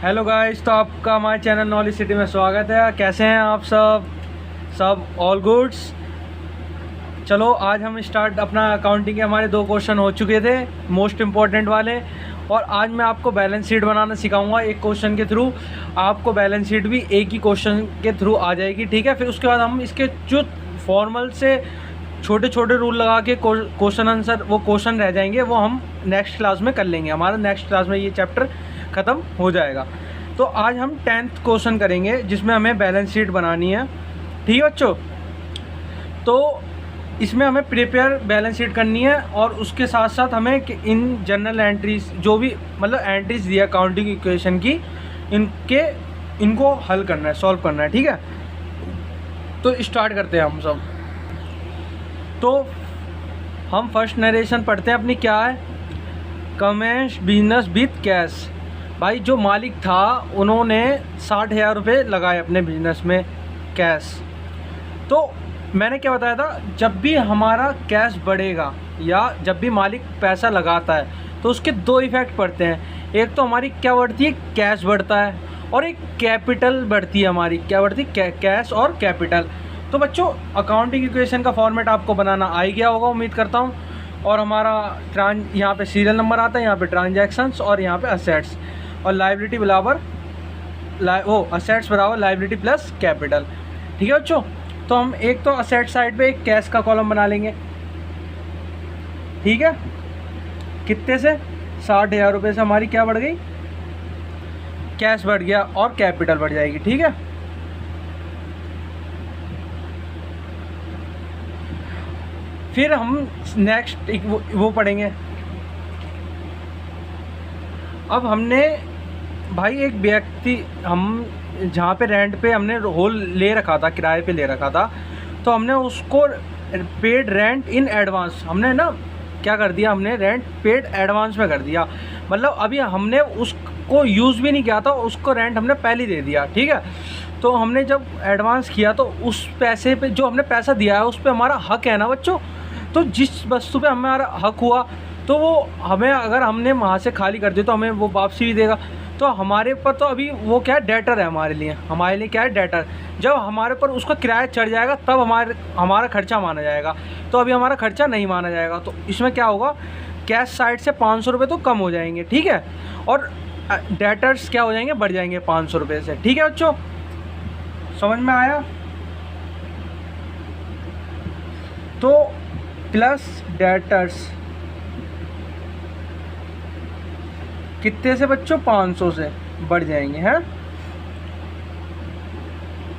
Hello guys, तो आपका हमारे चैनल नॉलेज सिटी में स्वागत है। कैसे हैं आप सब ऑल गुड्स। चलो आज हम स्टार्ट अपना अकाउंटिंग के हमारे 2 क्वेश्चन हो चुके थे, मोस्ट इम्पॉर्टेंट वाले। और आज मैं आपको बैलेंस शीट बनाना सिखाऊंगा एक क्वेश्चन के थ्रू। आपको बैलेंस शीट भी एक ही क्वेश्चन के थ्रू आ जाएगी, ठीक है। फिर उसके बाद हम इसके जो फॉर्मल से छोटे छोटे रूल लगा के क्वेश्चन आंसर वो क्वेश्चन रह जाएंगे, वो हम नेक्स्ट क्लास में कर लेंगे। हमारा नेक्स्ट क्लास में ये चैप्टर ख़त्म हो जाएगा। तो आज हम 10th क्वेश्चन करेंगे जिसमें हमें बैलेंस शीट बनानी है, ठीक है बच्चों। तो इसमें हमें प्रिपेयर बैलेंस शीट करनी है और उसके साथ साथ हमें इन जनरल एंट्रीज जो भी मतलब एंट्रीज दिया अकाउंटिंग इक्वेशन की, इनको हल करना है, सॉल्व करना है, ठीक है। तो स्टार्ट करते हैं हम सब। तो हम फर्स्ट नरेशन पढ़ते हैं अपनी, क्या है, कमेंस बिजनेस विथ कैश। भाई जो मालिक था उन्होंने 60,000 रुपये लगाए अपने बिजनेस में कैश। तो मैंने क्या बताया था, जब भी हमारा कैश बढ़ेगा या जब भी मालिक पैसा लगाता है तो उसके 2 इफ़ेक्ट पड़ते हैं। एक तो हमारी क्या बढ़ती है, कैश बढ़ता है, और एक कैपिटल बढ़ती है हमारी। क्या बढ़ती है, कैश और कैपिटल। तो बच्चों अकाउंटिंग इक्वेशन का फॉर्मेट आपको बनाना आ ही गया होगा, उम्मीद करता हूँ। और हमारा यहाँ पे सीरियल नंबर आता है, यहाँ पे ट्रांजैक्शंस और यहाँ पे असेट्स, और लाइबिलिटी बराबर असेट्स बराबर लाइबिलिटी प्लस कैपिटल, ठीक है बच्चों। तो हम एक तो असेट साइड पे एक कैश का कॉलम बना लेंगे, ठीक है। कितने से, 60,000 रुपये से हमारी क्या बढ़ गई, कैश बढ़ गया और कैपिटल बढ़ जाएगी, ठीक है। फिर हम नेक्स्ट वो पढ़ेंगे। अब हमने भाई एक व्यक्ति, हम जहाँ पे रेंट पे हमने होल ले रखा था, किराए पे ले रखा था, तो हमने उसको पेड रेंट इन एडवांस, हमने ना क्या कर दिया, हमने रेंट पेड एडवांस में कर दिया। मतलब अभी हमने उसको यूज़ भी नहीं किया था, उसको रेंट हमने पहले दे दिया, ठीक है। तो हमने जब एडवांस किया तो उस पैसे पे जो हमने पैसा दिया है उस पर हमारा हक है ना बच्चों। तो जिस वस्तु पे हमारा हक हुआ तो वो हमें, अगर हमने वहाँ से खाली कर दिया तो हमें वो वापसी भी देगा। तो हमारे पर तो अभी वो क्या है, डेटर है हमारे लिए क्या है, डेटर। जब हमारे पर उसका किराया चढ़ जाएगा तब हमारा खर्चा माना जाएगा। तो अभी हमारा खर्चा नहीं माना जाएगा। तो इसमें क्या होगा, कैश साइड से 500 रुपये तो कम हो जाएंगे, ठीक है। और डेटर्स क्या हो जाएंगे, बढ़ जाएंगे 500 रुपये से, ठीक है बच्चों। समझ में आया। तो प्लस डेटर्स कितने से बच्चों, 500 से बढ़ जाएंगे, हैं।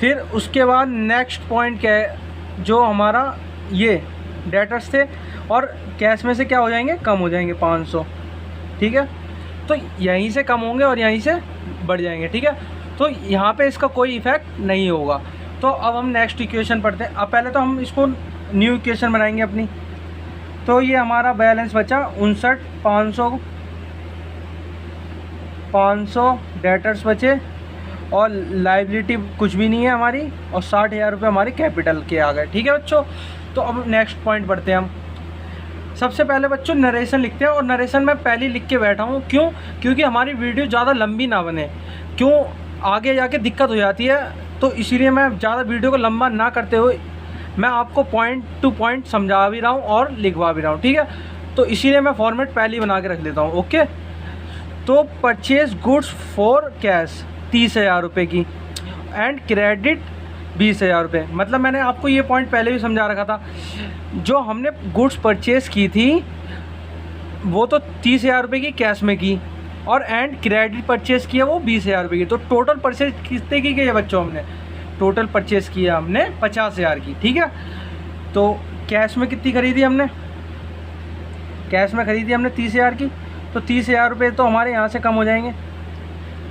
फिर उसके बाद नेक्स्ट पॉइंट क्या है, जो हमारा ये डेटर्स थे और कैश में से क्या हो जाएंगे, कम हो जाएंगे 500, ठीक है। तो यहीं से कम होंगे और यहीं से बढ़ जाएंगे, ठीक है। तो यहाँ पे इसका कोई इफ़ेक्ट नहीं होगा। तो अब हम नेक्स्ट इक्वेशन पढ़ते हैं। अब पहले तो हम इसको न्यू इक्वेशन बनाएंगे अपनी। तो ये हमारा बैलेंस बचा 500 डेटर्स बचे और लाइबिलिटी कुछ भी नहीं है हमारी, और 60,000 रुपये हमारे कैपिटल के आ गए, ठीक है बच्चों। तो अब नेक्स्ट पॉइंट पढ़ते हैं हम। सबसे पहले बच्चों नरेशन लिखते हैं, और नरेशन मैं पहले लिख के बैठा हूँ, क्यों, क्योंकि हमारी वीडियो ज़्यादा लंबी ना बने, क्यों आगे जाके दिक्कत हो जाती है। तो इसीलिए मैं ज़्यादा वीडियो को लंबा ना करते हुए मैं आपको पॉइंट टू पॉइंट समझा भी रहा हूँ और लिखवा भी रहा हूँ, ठीक है। तो इसीलिए मैं फॉर्मेट पहले ही बना के रख लेता हूँ, ओके। तो परचेज गुड्स फॉर कैश 30,000 रुपये की एंड क्रेडिट 20,000 रुपये। मतलब मैंने आपको ये पॉइंट पहले भी समझा रखा था, जो हमने गुड्स परचेज़ की थी वो तो 30,000 रुपये की कैश में की, और एंड क्रेडिट परचेज़ किया वो 20,000 रुपये की। तो टोटल परचेज कितने की है बच्चों, हमने टोटल परचेज़ किया हमने 50,000 की, ठीक है। तो कैश में कितनी खरीदी हमने, कैश में खरीदी हमने 30,000 की। तो 30,000 रुपये तो हमारे यहाँ से कम हो जाएंगे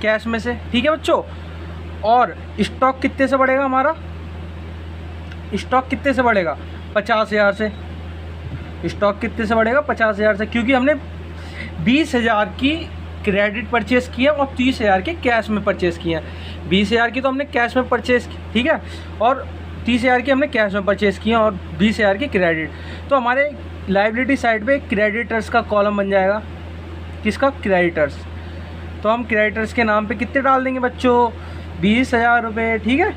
कैश में से, ठीक है बच्चों। और स्टॉक कितने से बढ़ेगा हमारा, स्टॉक कितने से बढ़ेगा, 50,000 से। स्टॉक कितने से बढ़ेगा, 50,000 से, क्योंकि हमने 20,000 की क्रेडिट परचेज़ किया और 30,000 के कैश में परचेज़ किया। 20,000 की तो हमने कैश में परचेज़ की, ठीक है, और 30,000 की हमने कैश में परचेज़ किया और 20,000 की क्रेडिट। तो हमारे लाइबिलिटी साइड पे क्रेडिटर्स का कॉलम बन जाएगा, किसका, क्रेडिटर्स। तो हम क्रेडिटर्स के नाम पे कितने डाल देंगे बच्चों, 20,000 रुपये, ठीक है।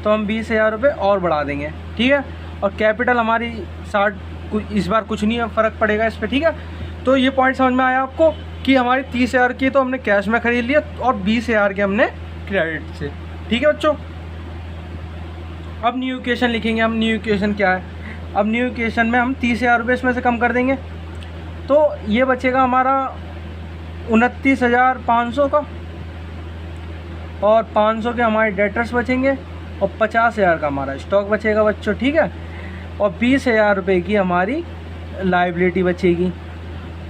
तो हम 20,000 रुपये और बढ़ा देंगे, ठीक है। और कैपिटल हमारी 60, इस बार कुछ नहीं फ़र्क पड़ेगा इस पर, ठीक है। तो ये पॉइंट समझ में आया आपको कि हमारी 30,000 की तो हमने कैश में ख़रीद लिया और 20,000 के हमने क्रेडिट से, ठीक है बच्चों। अब न्यू इक्वेशन लिखेंगे हम। न्यू इक्वेशन क्या है, अब न्यू इक्वेशन में हम 30,000 रुपये इसमें से कम कर देंगे, तो ये बचेगा हमारा 29,500 का, और 500 के हमारे डेटर्स बचेंगे, और 50,000 का हमारा स्टॉक बचेगा बच्चों, ठीक है। और 20,000 रुपये की हमारी लाइबिलिटी बचेगी,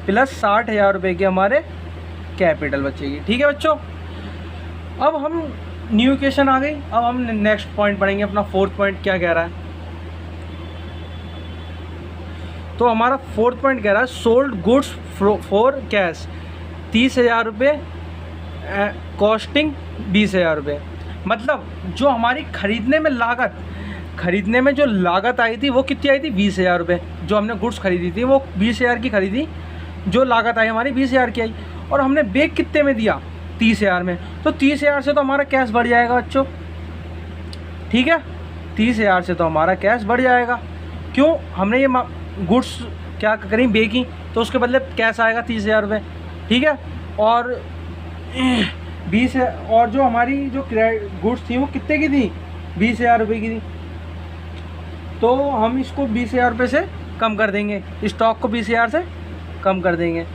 प्लस 60,000 रुपये की हमारे कैपिटल बचेगी, ठीक है बच्चों। अब हम न्यू इक्वेशन आ गई, अब हम नेक्स्ट पॉइंट पढ़ेंगे। अपना फोर्थ पॉइंट क्या कह रहा है, तो हमारा फोर्थ पॉइंट कह रहा है सोल्ड गुड्स फॉर कैश 30,000 रुपये, कॉस्टिंग 20,000 रुपये। मतलब जो हमारी खरीदने में जो लागत आई थी वो कितनी आई थी, 20,000 रुपये। जो हमने गुड्स खरीदी थी वो 20,000 की खरीदी, जो लागत आई हमारी 20,000 की आई, और हमने बेच कितने में दिया, 30,000 में। तो 30,000 से तो हमारा कैश बढ़ जाएगा बच्चों, ठीक है। 30,000 से तो हमारा कैश बढ़ जाएगा, क्यों, हमने ये गुड्स क्या करी, बेची, तो उसके बदले कैश आएगा 30,000 रुपये, ठीक है। और 20, और जो हमारी जो गुड्स थी वो कितने की थी, 20,000 रुपये की थी। तो हम इसको 20,000 रुपये से कम कर देंगे, स्टॉक को 20,000 से कम कर देंगे।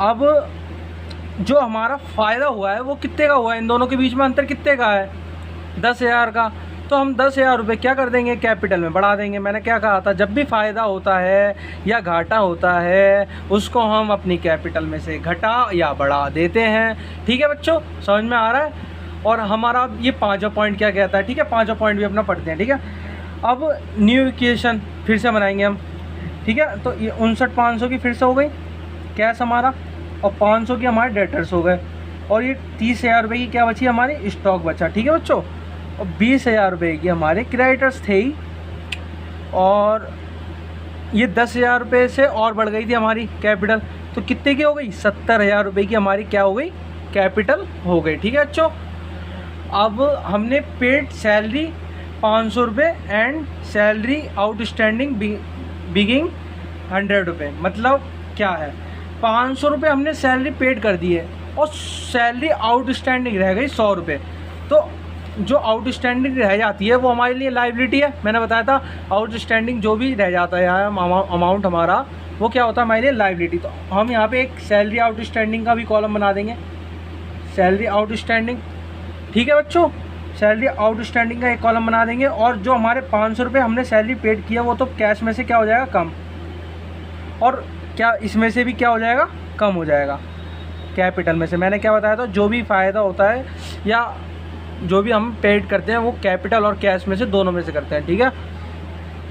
अब जो हमारा फ़ायदा हुआ है वो कितने का हुआ है, इन दोनों के बीच में अंतर कितने का है, 10,000 का। तो हम 10,000 रुपये क्या कर देंगे, कैपिटल में बढ़ा देंगे। मैंने क्या कहा था, जब भी फ़ायदा होता है या घाटा होता है उसको हम अपनी कैपिटल में से घटा या बढ़ा देते हैं, ठीक है बच्चों, समझ में आ रहा है। और हमारा ये पाँचों पॉइंट क्या कहता है, ठीक है, पाँचों पॉइंट भी अपना पढ़ते हैं, ठीक है। अब न्यू इक्वेशन फिर से बनाएंगे हम, ठीक है। तो ये 59,500 की फिर से हो गई कैश हमारा, और 500 की हमारे डेटर्स हो गए, और ये 30,000 रुपये की क्या बची, हमारी स्टॉक बचा, ठीक है बच्चों। और 20,000 रुपये की हमारे क्रेडिटर्स थे ही, और ये 10,000 रुपये से और बढ़ गई थी हमारी कैपिटल, तो कितने की हो गई, 70,000 रुपये की हमारी क्या हो गई, कैपिटल हो गई, ठीक है बच्चों। अब हमने पेड सैलरी 500 रुपये एंड सैलरी आउटस्टैंडिंग बिगिंग 100 रुपये। मतलब क्या है, 500 रुपये हमने सैलरी पेड कर दी है, और सैलरी आउटस्टैंडिंग रह गई 100 रुपये। तो जो आउटस्टैंडिंग रह जाती है वो हमारे लिए लाइबिलिटी है। मैंने बताया था आउटस्टैंडिंग जो भी रह जाता है अमाउंट हमारा, वो क्या होता है, हमारे लिए लाइबिलिटी। तो हम यहाँ पे एक सैलरी आउटस्टैंडिंग का भी कॉलम बना देंगे, सैलरी आउटस्टैंडिंग, ठीक है बच्चों। सैलरी आउटस्टैंडिंग का एक कॉलम बना देंगे, और जो हमारे 500 रुपये हमने सैलरी पेड किया वो तो कैश में से क्या हो जाएगा, कम, और क्या इसमें से भी क्या हो जाएगा, कम हो जाएगा कैपिटल में से। मैंने क्या बताया था, जो भी फ़ायदा होता है या जो भी हम पेड करते हैं वो कैपिटल और कैश में से दोनों में से करते हैं, ठीक है।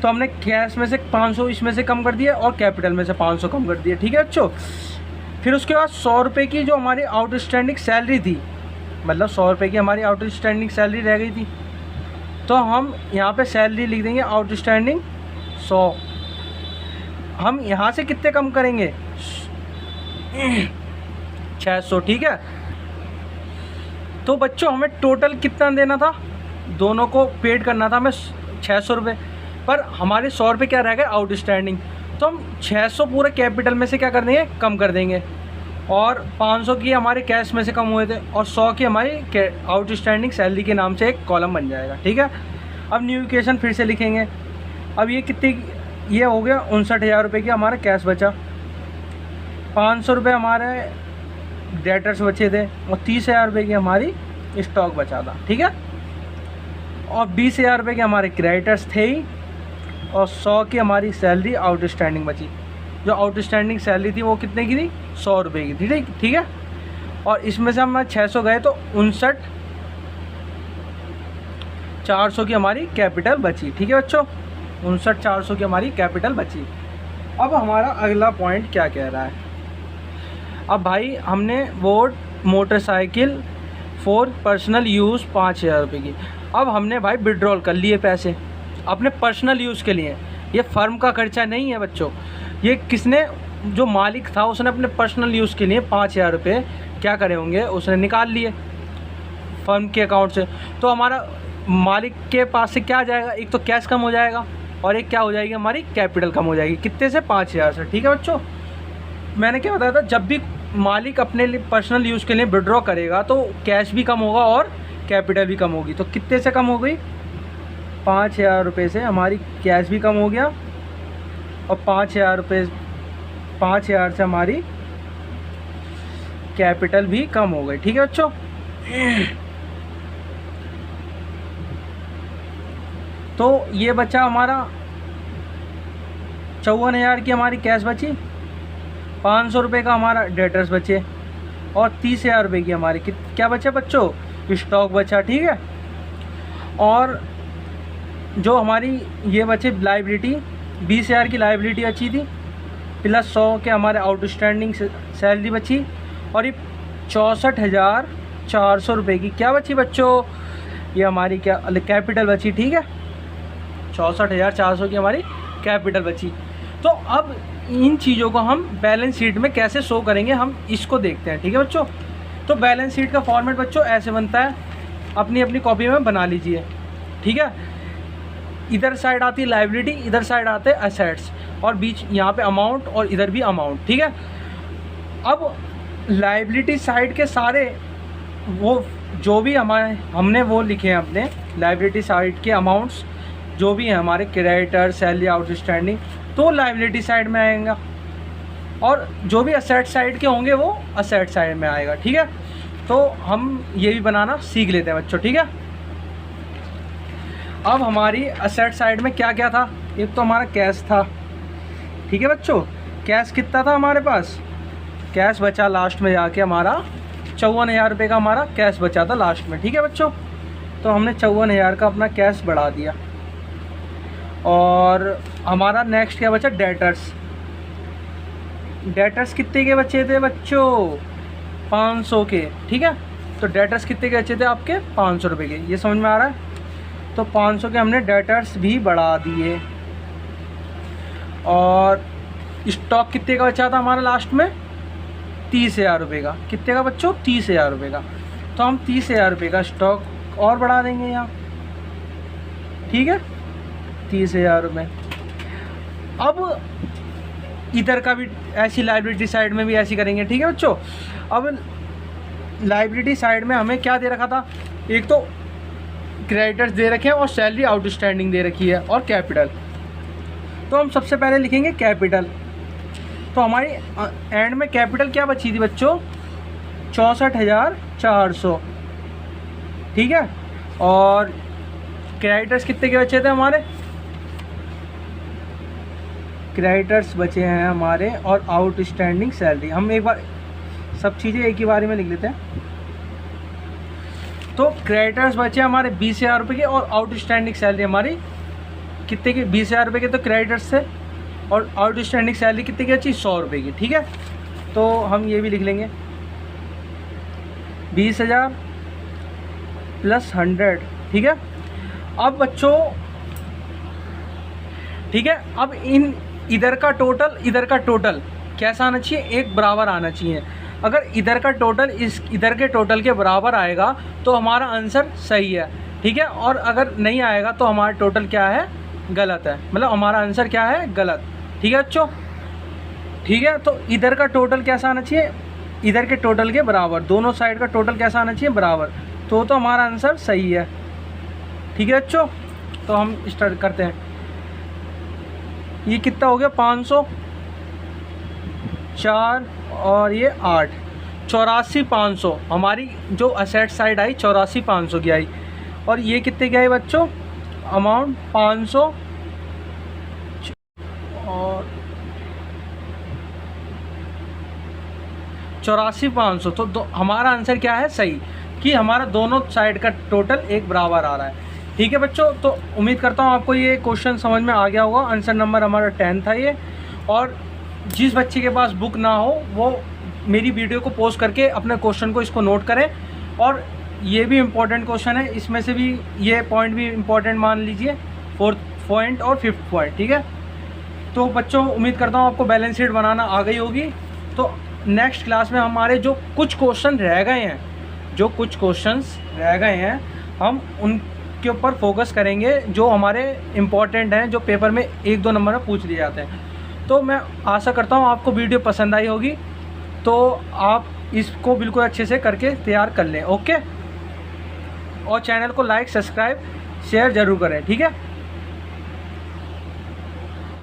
तो हमने कैश में से 500 इसमें से कम कर दिया और कैपिटल में से 500 कम कर दिया, ठीक है बच्चों। फिर उसके बाद 100 रुपये की जो हमारी आउटस्टैंडिंग सैलरी थी, मतलब 100 रुपये की हमारी आउटस्टैंडिंग सैलरी रह गई थी, तो हम यहाँ पे सैलरी लिख देंगे आउटस्टैंडिंग 100। हम यहाँ से कितने कम करेंगे, 600, ठीक है। तो बच्चों हमें टोटल कितना देना था, दोनों को पेड करना था हमें 600 रुपये, पर हमारे 100 रुपये क्या रह गए आउटस्टैंडिंग। तो हम 600 पूरे कैपिटल में से क्या कर देंगे, कम कर देंगे, और 500 की हमारे कैश में से कम हुए थे, और 100 की हमारी आउटस्टैंडिंग सैलरी के नाम से एक कॉलम बन जाएगा, ठीक है। अब न्यू इक्वेशन फिर से लिखेंगे। अब ये कितनी, ये हो गया 59,000 रुपये की हमारा कैश बचा, 500 रुपये हमारे डेटर्स बचे थे, और 30,000 रुपये की हमारी स्टॉक बचा था, ठीक है। और 20,000 रुपये के हमारे क्रेडिटर्स थे ही, और 100 की हमारी सैलरी आउटस्टैंडिंग बची। जो आउटस्टैंडिंग सैलरी थी वो कितने की थी, 100 रुपये की थी, ठीक है। और इसमें से हम 600 गए तो 59,400 की हमारी कैपिटल बची, ठीक है बच्चों, 59,400 की हमारी कैपिटल बची। अब हमारा अगला पॉइंट क्या कह रहा है, अब भाई हमने वो मोटरसाइकिल फॉर पर्सनल यूज़ 5,000 रुपये की, अब हमने भाई विड्रॉल कर लिए पैसे अपने पर्सनल यूज़ के लिए। ये फर्म का खर्चा नहीं है बच्चों, ये किसने, जो मालिक था उसने अपने पर्सनल यूज़ के लिए 5,000 रुपये क्या करे होंगे, उसने निकाल लिए फर्म के अकाउंट से। तो हमारा मालिक के पास से क्या आ जाएगा, एक तो कैश कम हो जाएगा और एक क्या हो जाएगी, हमारी कैपिटल कम हो जाएगी। कितने से, 5,000 से। ठीक है बच्चों, मैंने क्या बताया था, जब भी मालिक अपने लिए पर्सनल यूज़ के लिए विड्रॉ करेगा तो कैश भी कम होगा और कैपिटल भी कम होगी। तो कितने से कम हो गई, 5,000 रुपये से हमारी कैश भी कम हो गया और 5,000 से हमारी कैपिटल भी कम हो गई। ठीक है बच्चों, तो ये बचा हमारा 54,000 की हमारी कैश बची, 500 रुपये का हमारा डेटर्स बचे और 30,000 रुपये की हमारी क्या बचा बच्चों, स्टॉक बचा। ठीक है, और जो हमारी ये बचे लाइबिलिटी, 20,000 की लाइबिलिटी बची थी, प्लस 100 के हमारे आउटस्टैंडिंग सैलरी बची और ये 64,400 रुपये की क्या बची बच्चों, ये हमारी क्या कैपिटल बची। ठीक है, 64,400 की हमारी कैपिटल बची। तो अब इन चीज़ों को हम बैलेंस शीट में कैसे शो करेंगे, हम इसको देखते हैं। ठीक है बच्चों, तो बैलेंस शीट का फॉर्मेट बच्चों ऐसे बनता है, अपनी अपनी कॉपी में बना लीजिए। ठीक है, इधर साइड आती है लाइबिलिटी, इधर साइड आते हैं असेट्स और बीच यहाँ पे अमाउंट और इधर भी अमाउंट। ठीक है, अब लाइबिलिटी साइड के सारे वो जो भी हमने वो लिखे हैं अपने लाइबिलिटी साइड के अमाउंट्स जो भी हैं हमारे, क्रेडिटर, सैलरी, आउटस्टैंडिंग, तो लाइबिलिटी साइड में आएगा और जो भी असेट साइड के होंगे वो असेट साइड में आएगा। ठीक है, तो हम ये भी बनाना सीख लेते हैं बच्चों। ठीक है, अब हमारी असेट साइड में क्या क्या था, एक तो हमारा कैश था। ठीक है बच्चों, कैश कितना था हमारे पास, कैश बचा लास्ट में जाके हमारा 54,000 रुपये का हमारा कैश बचा था लास्ट में। ठीक है बच्चों, तो हमने 54,000 का अपना कैश बढ़ा दिया और हमारा नेक्स्ट क्या बचा, डेटर्स। डेटर्स कितने के बचे थे बच्चों, 500 के। ठीक है, तो डेटर्स कितने के बचे थे आपके, 500 रुपये के, ये समझ में आ रहा है। तो 500 के हमने डेटर्स भी बढ़ा दिए और स्टॉक कितने का बचा था हमारा लास्ट में, 30,000 रुपये का। कितने का बच्चों, 30,000 रुपये का। तो हम 30,000 रुपये का स्टॉक और बढ़ा देंगे यहाँ। ठीक है, 30,000 रुपये। अब इधर का भी ऐसी लाइबिलिटी साइड में भी ऐसी करेंगे। ठीक है बच्चों, अब लाइबिलिटी साइड में हमें क्या दे रखा था, एक तो क्रेडिटर्स दे रखे हैं और सैलरी आउटस्टैंडिंग दे रखी है और कैपिटल। तो हम सबसे पहले लिखेंगे कैपिटल। तो हमारी एंड में कैपिटल क्या बची थी बच्चों, 64,400। ठीक है, और क्रेडिटर्स कितने के बचे थे हमारे, क्रेडिटर्स बचे हैं हमारे और आउटस्टैंडिंग सैलरी। हम एक बार सब चीज़ें एक ही बारे में लिख लेते हैं। तो क्रेडिटर्स बचे हमारे 20,000 रुपये के और आउटस्टैंडिंग सैलरी हमारी कितने की, 20,000 रुपये के तो क्रेडिटर्स से और आउटस्टैंडिंग सैलरी कितने की अच्छी, 100 रुपये की। ठीक है, तो हम ये भी लिख लेंगे 20,000 प्लस 100। ठीक है, अब बच्चों ठीक है, अब इधर का टोटल कैसा आना चाहिए, एक बराबर आना चाहिए। अगर इधर का टोटल इधर के टोटल के बराबर आएगा तो हमारा आंसर सही है। ठीक है, और अगर नहीं आएगा तो हमारा टोटल क्या है, गलत है, मतलब हमारा आंसर क्या है, गलत। ठीक है बच्चों, ठीक है, तो इधर का टोटल कैसा आना चाहिए, इधर के टोटल के बराबर, दोनों साइड का टोटल कैसा आना चाहिए, बराबर, तो हमारा आंसर सही है। ठीक है बच्चों, तो हम स्टार्ट करते हैं। ये कितना हो गया, 500, 4 और ये 8, 84,500 हमारी जो असेट साइड आई 84,500 की आई। और ये कितने की आई बच्चों, अमाउंट 500 और 84,500। तो हमारा आंसर क्या है, सही, कि हमारा दोनों साइड का टोटल एक बराबर आ रहा है। ठीक है बच्चों, तो उम्मीद करता हूँ आपको ये क्वेश्चन समझ में आ गया होगा। आंसर नंबर हमारा 10 था ये। और जिस बच्चे के पास बुक ना हो वो मेरी वीडियो को पॉज करके अपने क्वेश्चन को इसको नोट करें। और ये भी इम्पोर्टेंट क्वेश्चन है, इसमें से भी ये पॉइंट भी इम्पोर्टेंट मान लीजिए, 4th पॉइंट और 5th पॉइंट। ठीक है, तो बच्चों उम्मीद करता हूँ आपको बैलेंस शीट बनाना आ गई होगी। तो नेक्स्ट क्लास में हमारे जो कुछ क्वेश्चन रह गए हैं हम उनके ऊपर फोकस करेंगे, जो हमारे इम्पोर्टेंट हैं, जो पेपर में 1-2 नंबर में पूछ लिए जाते हैं। तो मैं आशा करता हूँ आपको वीडियो पसंद आई होगी, तो आप इसको बिल्कुल अच्छे से करके तैयार कर लें। ओके, और चैनल को लाइक, सब्सक्राइब, शेयर ज़रूर करें। ठीक है।